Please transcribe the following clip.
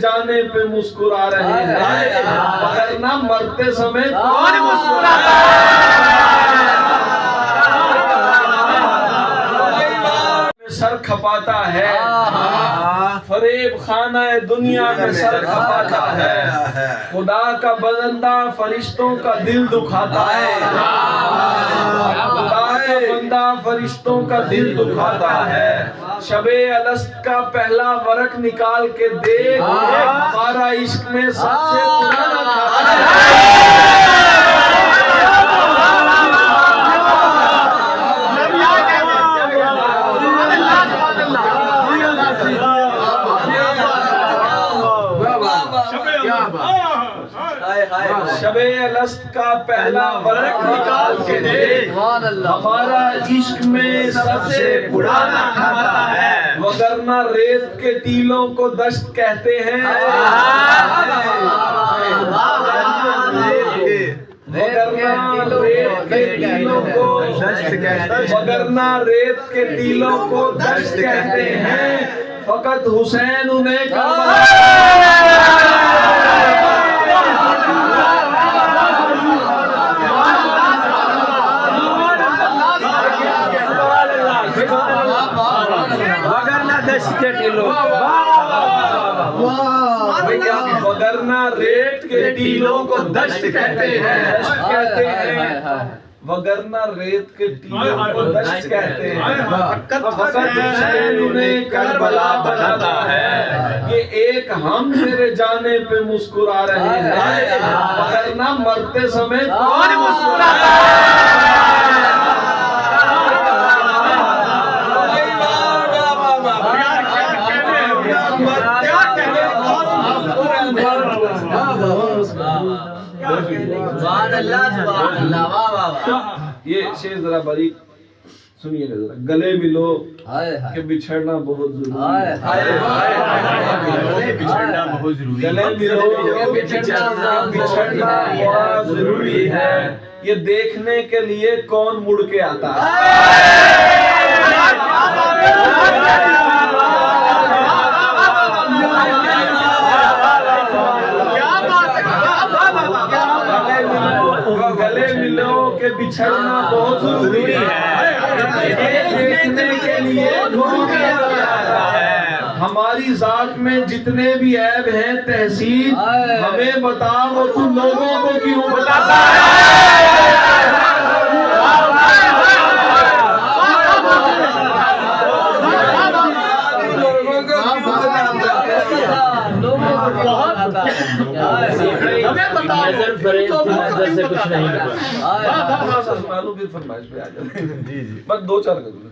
जाने पे मुस्कुरा रहे हैं, वरना मरते समय कौन मुस्कुराता सर खपाता है, फरेब खाना दुनिया में सर खपाता है, खुदा का बंदा फरिश्तों का दिल दुखाता है, खुदा का बंदा फरिश्तों का दिल दुखाता है। शबे अलस्त का पहला वरक निकाल के देख, हमारा इश्क में सबसे पुराना खाता है। शबे अलस्त का पहला वरक निकाल के देख, हमारा इश्क में सबसे पुराना खाता है, वगरना रेत के टीलों को दश्त कहते हैं, वगरना रेत के टीलों को दश्त कहते हैं, फकत हुसैन उन्हें वगरना रेत के टीलों को दश्त कहते हैं, वगरना रेत के टीलों को दश्त कहते हैं, फकत हुसैन उन्हें करबला बनाता है। ये एक हम तेरे जाने पे मुस्कुरा रहे हैं, वगरना मरते समय कौन मुस्कुराता है। ये शेर जरा बारीक सुनिएगा जरा। गले मिलो कि बिछड़ना बहुत जरूरी है, गले मिलो कि बिछड़ना बहुत जरूरी है, ये देखने के लिए कौन मुड़ के आता है। गले मिलो के बिछड़ना बहुत जरूरी है, देखने के लिए हमारी जात में जितने भी ऐब हैं तहसीन, हमें बताओ तुम लोगों को क्यों बताता है। नजर से कुछ नहीं मालूम, फिर फरमाइश पे आ जाते हैं। जी जी, बस 2-4 गज़ल